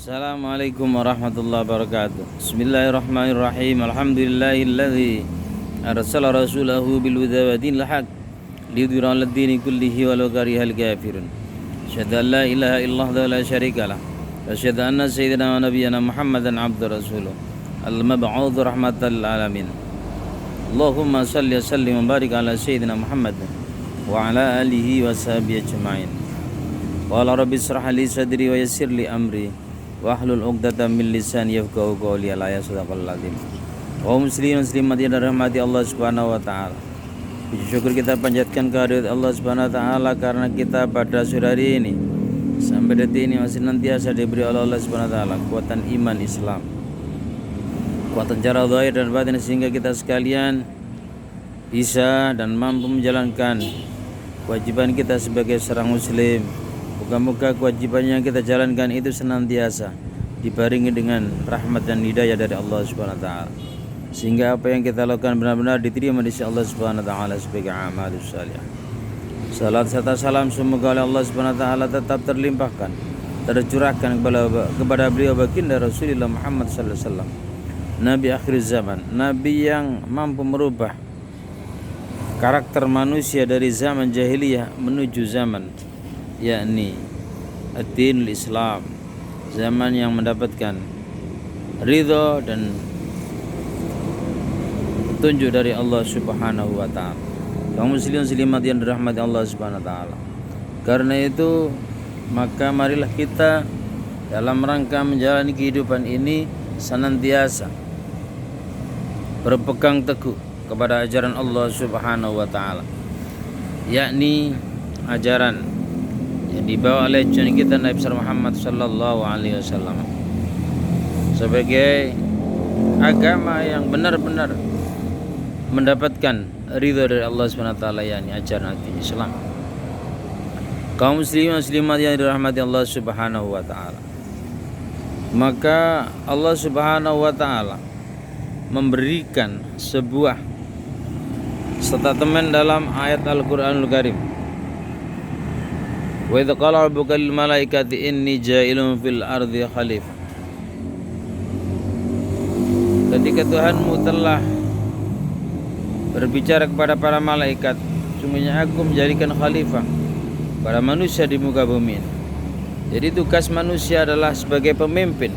Assalamualaikum warahmatullahi wabarakatuh. Bismillahirrahmanirrahim. Alhamdulillahilladzi arsala rasulahu bil huda wa dinil haq liyudhhirahu 'alad dini kullihi walau karihal kafirun. Asyhadu an la ilaha illallah wa la syarika lah. Wa asyhadu anna sayyidina wa nabiyyana Muhammadan abduhu rasuluh. Al-mab'uts rahmatan lil alamin. Allahumma shalli wa sallim wa barik ala sayyidina Muhammad wa ala alihi wa sahbihi ajma'in. Qala rabbi israh li sadri wa yassir li amri wahlul 'uqdatam min lisani yafqahu qawli. La yasdaqal ladzi. Wa muslimin muslimat yang dirahmati Allah Subhanahu wa taala. Puji syukur kita panjatkan kehadirat Allah Subhanahu wa taala karena kita pada sore hari ini sampai detik ini masih senantiasa diberi oleh Allah Subhanahu wa taala kekuatan iman Islam, kekuatan cara zahir dan batin sehingga kita sekalian bisa dan mampu menjalankan kewajiban kita sebagai seorang muslim. Moga-moga kewajiban yang kita jalankan itu senantiasa dibarengi dengan rahmat dan hidayah dari Allah Subhanahu wa taala, sehingga apa yang kita lakukan benar-benar diterima di sisi Allah Subhanahu wa taala sebagai amal salihah. Salat serta salam semoga oleh Allah Subhanahu wa taala tetap terlimpahkan, tercurahkan kepada beliau baginda Rasulullah Muhammad sallallahu alaihi wasallam, Nabi akhir zaman, Nabi yang mampu merubah karakter manusia dari zaman jahiliyah menuju zaman yakni ad-dinul Islam, zaman yang mendapatkan ridho dan petunjuk dari Allah Subhanahu wa taala. Kaum muslimin muslimat yang dirahmati Allah Subhanahu wa taala. Karena itu maka marilah kita dalam rangka menjalani kehidupan ini senantiasa berpegang teguh kepada ajaran Allah Subhanahu wa taala, yakni ajaran yang dibawa oleh junjungan kita Nabi Muhammad sallallahu alaihi wasallam sebagai agama yang benar-benar mendapatkan ridha dari Allah Subhanahu wa taala, yakni ajaran Islam. Kaum muslimin muslimat yang dirahmati Allah Subhanahu wa taala, maka Allah Subhanahu wa taala memberikan sebuah statement dalam ayat Al-Qur'anul Karim. Wa idza qala rabbuka lil malaikati inni ja'ilun fil ardi khalifah. Ketika Tuhanmu telah berbicara kepada para malaikat, sungguhnya aku menjadikan khalifah para manusia di muka bumi ini. Jadi tugas manusia adalah sebagai pemimpin.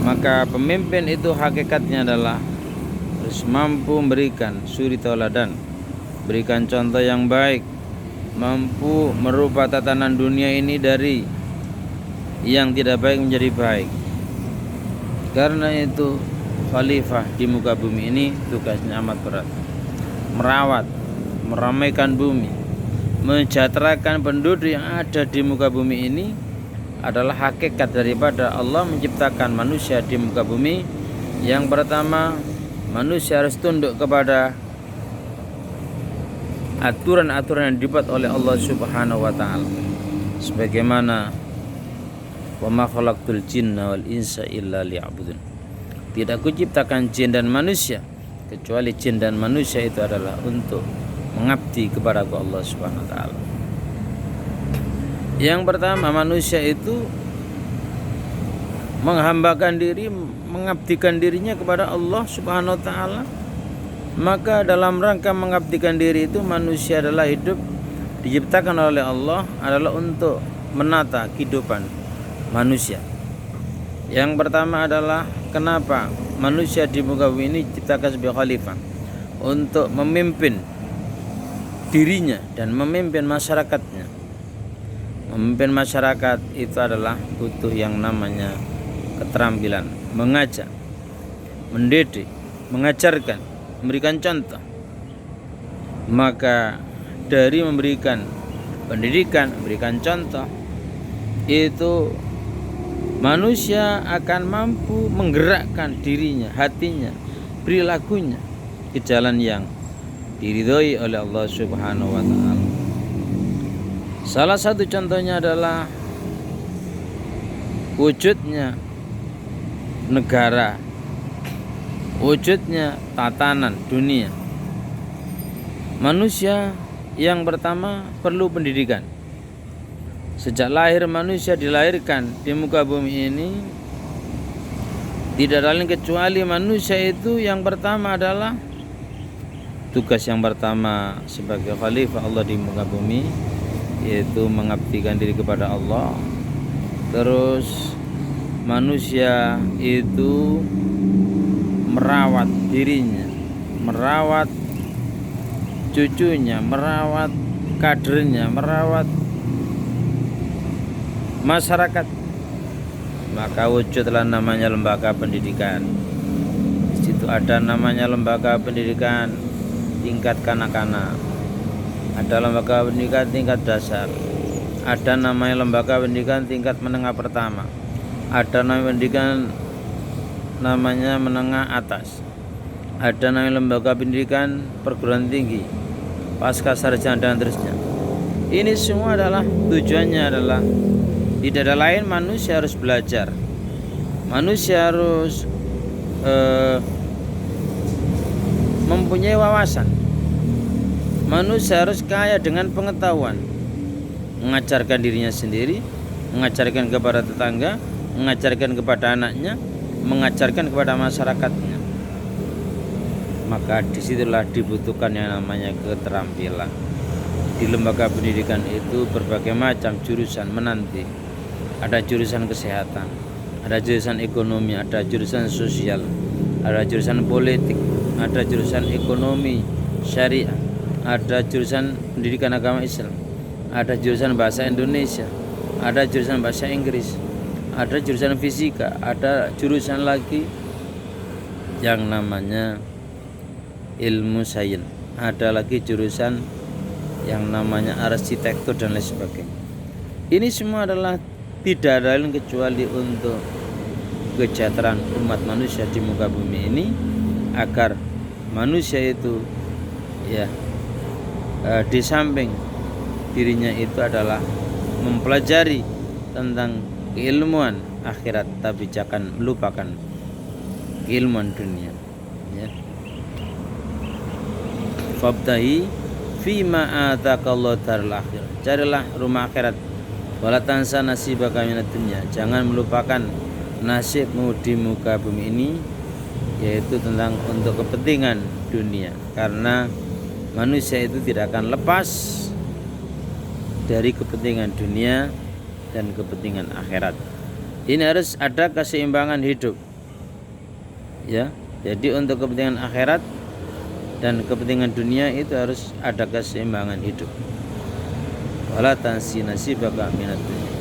Maka pemimpin itu hakikatnya adalah harus mampu memberikan suri tauladan, berikan contoh yang baik, mampu merubah tatanan dunia ini dari yang tidak baik menjadi baik. Karena itu khalifah di muka bumi ini tugasnya amat berat. Merawat, meramaikan bumi, mensejahterakan penduduk yang ada di muka bumi ini adalah hakikat daripada Allah menciptakan manusia di muka bumi. Yang pertama, manusia harus tunduk kepada aturan-aturan yang dibuat oleh Allah Subhanahu wa taala. Sebagaimana wa ma khalaqtul jinna wal insa illa liya'budun. Tidak kuciptakan jin dan manusia kecuali jin dan manusia itu adalah untuk mengabdi kepada Allah Subhanahu wa taala. Yang pertama, manusia itu menghambakan diri, mengabdikan dirinya kepada Allah Subhanahu wa taala. Maka dalam rangka mengabdikan diri itu manusia adalah hidup diciptakan oleh Allah adalah untuk menata kehidupan manusia. Yang pertama adalah kenapa manusia di muka bumi ini diciptakan sebagai khalifah, untuk memimpin dirinya dan memimpin masyarakatnya. Memimpin masyarakat itu adalah butuh yang namanya keterampilan, mengajak, mendidik, mengajarkan, memberikan contoh. Maka dari memberikan pendidikan, memberikan contoh, itu manusia akan mampu menggerakkan dirinya, hatinya, perilakunya ke jalan yang diridhoi oleh Allah Subhanahu wa taala. Salah satu contohnya adalah wujudnya negara, wujudnya tatanan dunia. Manusia yang pertama perlu pendidikan. Sejak lahir manusia dilahirkan di muka bumi ini, tidak lain kecuali manusia itu yang pertama adalah tugas yang pertama sebagai khalifah Allah di muka bumi, yaitu mengabdikan diri kepada Allah. Terus manusia itu merawat dirinya, merawat cucunya, merawat kadernya, merawat masyarakat. Maka wujudlah namanya lembaga pendidikan. Di situ ada namanya lembaga pendidikan tingkat kanak-kanak, ada lembaga pendidikan tingkat dasar, ada namanya lembaga pendidikan tingkat menengah pertama, ada namanya pendidikan namanya menengah atas, ada namanya lembaga pendidikan perguruan tinggi, pasca sarjana dan terusnya. Ini semua adalah tujuannya adalah tidak ada lain, manusia harus belajar, manusia harus mempunyai wawasan, manusia harus kaya dengan pengetahuan, mengajarkan dirinya sendiri, mengajarkan kepada tetangga, mengajarkan kepada anaknya, mengajarkan kepada masyarakatnya. Maka disitulah dibutuhkan yang namanya keterampilan. Di lembaga pendidikan itu berbagai macam jurusan menanti. Ada jurusan kesehatan, ada jurusan ekonomi, ada jurusan sosial, ada jurusan politik, ada jurusan ekonomi syariah, ada jurusan pendidikan agama Islam, ada jurusan bahasa Indonesia, ada jurusan bahasa Inggris, ada jurusan fisika, ada jurusan lagi yang namanya ilmu sains, ada lagi jurusan yang namanya arsitektur dan lain sebagainya. Ini semua adalah tidak ada lain kecuali untuk kesejahteraan umat manusia di muka bumi ini, agar manusia itu di samping dirinya itu adalah mempelajari tentang keilmuan akhirat, tapi jangan melupakan keilmuan dunia. Fabtahi fima atakallahu darul akhirah, carilah rumah akhirat, wala tansa nasibaka minad dunya, jangan melupakan nasibmu di muka bumi ini, yaitu tentang untuk kepentingan dunia, karena manusia itu tidak akan lepas dari kepentingan dunia dan kepentingan akhirat. Ini harus ada keseimbangan hidup, ya. Jadi untuk kepentingan akhirat dan kepentingan dunia itu harus ada keseimbangan hidup. Wala tansi nasibaka minad dunya.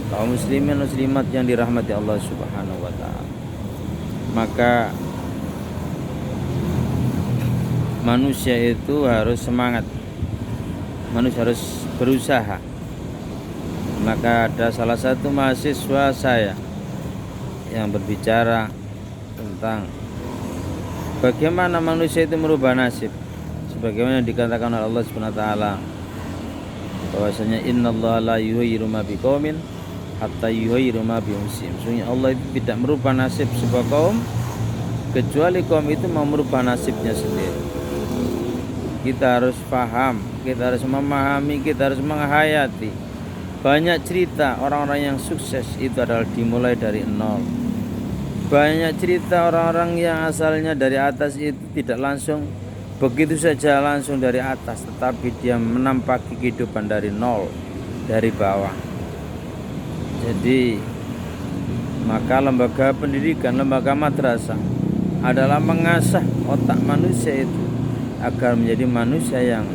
Kaum muslimin muslimat yang dirahmati Allah Subhanahu wa taala. Maka manusia itu harus semangat. Manusia harus berusaha. Maka ada salah satu mahasiswa saya yang berbicara tentang bagaimana manusia itu merubah nasib, sebagaimana dikatakan oleh Allah Subhanahu wa taala bahwasanya innallaha la yughayyiru ma biqaumin hatta yughayyiru ma bi anfusihim. Sesungguhnya Allah itu tidak merubah nasib sebuah kaum kecuali kaum itu mau merubah nasibnya sendiri. Kita harus paham, kita harus memahami, kita harus menghayati. Banyak cerita orang-orang yang sukses itu adalah dimulai dari nol. Banyak cerita orang-orang yang asalnya dari atas itu tidak langsung begitu saja langsung dari atas, tetapi dia menampaki kehidupan dari nol, dari bawah. Jadi maka lembaga pendidikan, lembaga madrasah adalah mengasah otak manusia itu agar menjadi manusia yang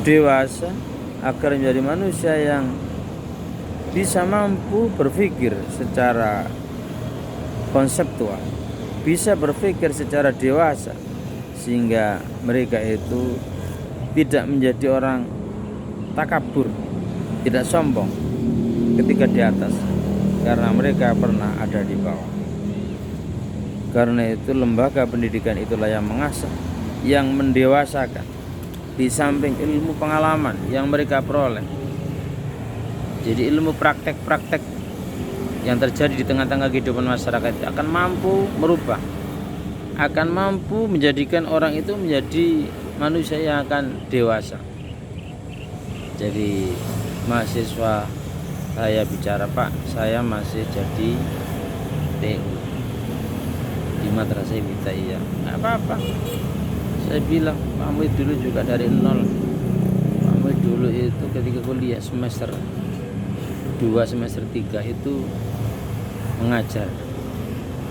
dewasa, agar menjadi manusia yang bisa mampu berpikir secara konseptual, bisa berpikir secara dewasa, sehingga mereka itu tidak menjadi orang takabur, tidak sombong ketika di atas, karena mereka pernah ada di bawah. Karena itu lembaga pendidikan itulah yang mengasah, yang mendewasakan, di samping ilmu pengalaman yang mereka peroleh. Jadi ilmu praktek-praktek yang terjadi di tengah-tengah kehidupan masyarakat itu akan mampu merubah, akan mampu menjadikan orang itu menjadi manusia yang akan dewasa. Jadi mahasiswa saya bicara, Pak, saya masih jadi TU di Madrasah Ibtidaiyah. Nggak apa-apa, saya bilang, kamu dulu juga dari nol. Kamu dulu itu ketika kuliah semester 2 semester 3 itu mengajar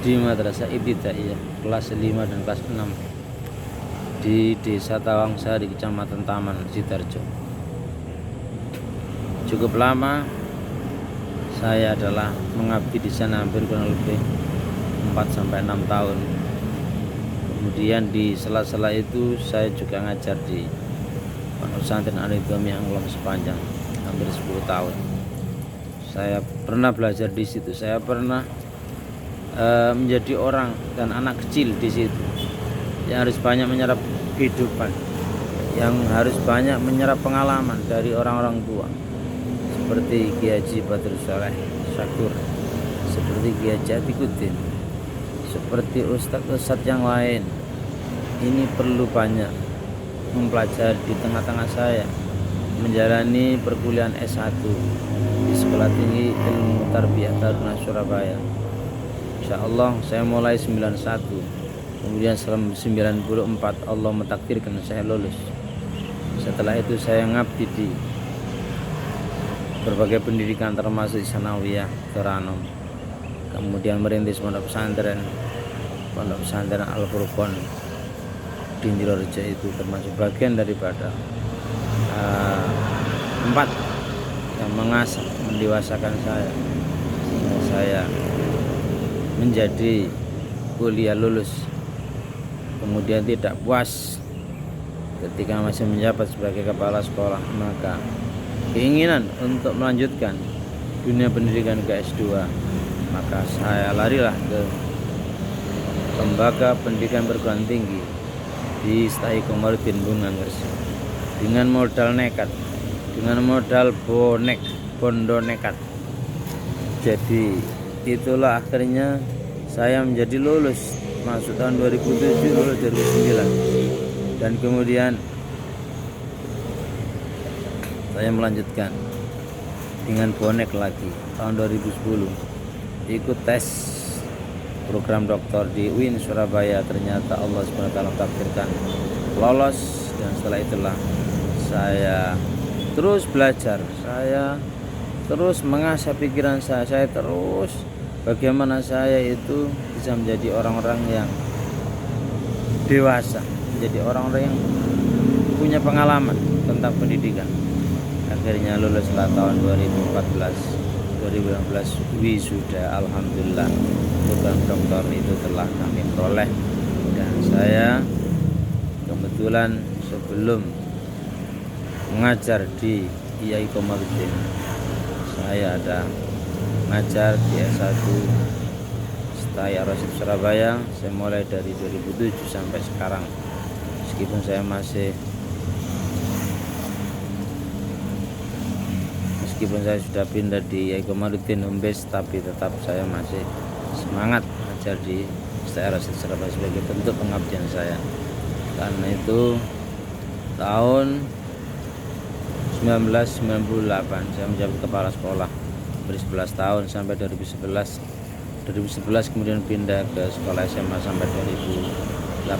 di Madrasah Ibtidaiyah kelas 5 dan kelas 6 di Desa Tawangsari, Kecamatan Taman, Sidoarjo. Cukup lama saya adalah mengabdi di sana, hampir kurang lebih 4-6 tahun. Kemudian di sela-sela itu saya juga ngajar di Pondok Pesantren Al-Hidayah Anglom sepanjang hampir 10 tahun. Saya pernah belajar di situ. Saya pernah menjadi orang dan anak kecil di situ yang harus banyak menyerap kehidupan, yang harus banyak menyerap pengalaman dari orang-orang tua seperti Kiai Haji Badrus Saleh Syakur, seperti Kiai Haji Atikuddin, seperti ustadz-ustadz yang lain. Ini perlu banyak mempelajari di tengah-tengah saya menjalani perkuliahan S1 di Sekolah Tinggi Ilmu Tarbiyah Taruna Surabaya. Insya Allah saya mulai 91, kemudian selama 94 Allah mentakdirkan saya lulus. Setelah itu saya ngabdi di berbagai pendidikan termasuk di Sanawiyah, Teranom, kemudian merintis pondok pesantren Al-Furqon di Ndirorejo, itu termasuk bagian daripada 4 yang mengasah, mendewasakan saya sehingga saya menjadi kuliah lulus. Kemudian tidak puas ketika masih menjabat sebagai kepala sekolah, maka keinginan untuk melanjutkan dunia pendidikan ke S2, maka saya larilah ke lembaga pendidikan perguruan tinggi di STAI Komarudin Bendungan Gresik dengan modal nekat, dengan modal bondo nekat. Jadi itulah akhirnya saya menjadi lulus masuk tahun 2007, lulus 2009, dan kemudian saya melanjutkan dengan bonek lagi tahun 2010, ikut tes program doktor di UIN Surabaya. Ternyata Allah SWT takdirkan lolos, dan setelah itulah saya terus belajar, saya terus mengasah pikiran saya terus bagaimana saya itu bisa menjadi orang-orang yang dewasa, menjadi orang-orang yang punya pengalaman tentang pendidikan. Akhirnya luluslah tahun 2014 wisuda, alhamdulillah program doktor itu telah kami peroleh. Dan saya kebetulan sebelum mengajar di IAI Komarudin, saya ada mengajar di S1 STAI Ar-Rasyid Surabaya. Saya mulai dari 2007 sampai sekarang, meskipun saya sudah pindah di IAI Komarudin Umbes, tapi tetap saya masih semangat mengajar di STAI Ar-Rasyid Surabaya sebagai bentuk pengabdian saya. Karena itu tahun 1998 saya menjabat kepala sekolah beri 11 tahun sampai 2011 kemudian pindah ke sekolah SMA sampai 2018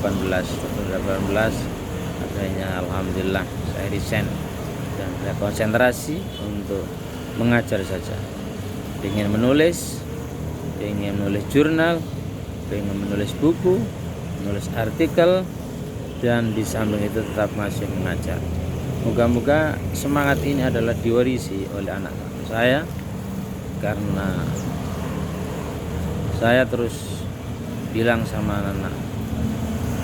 akhirnya alhamdulillah saya resign dan saya konsentrasi untuk mengajar saja. Ingin menulis jurnal, ingin menulis buku, menulis artikel, dan di samping itu tetap masih mengajar. Moga-moga semangat ini adalah diwarisi oleh anak saya, karena saya terus bilang sama anak,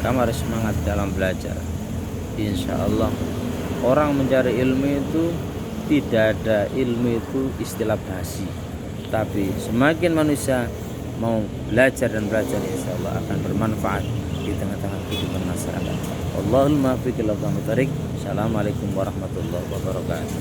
kamu harus semangat dalam belajar. Insya Allah orang mencari ilmu itu tidak ada ilmu itu istilah basi, tapi semakin manusia mau belajar dan belajar, insya Allah akan bermanfaat di tengah-tengah kehidupan masyarakat. Allahul muwaffiq ila aqwamit thoriq. Assalamualaikum warahmatullahi wabarakatuh.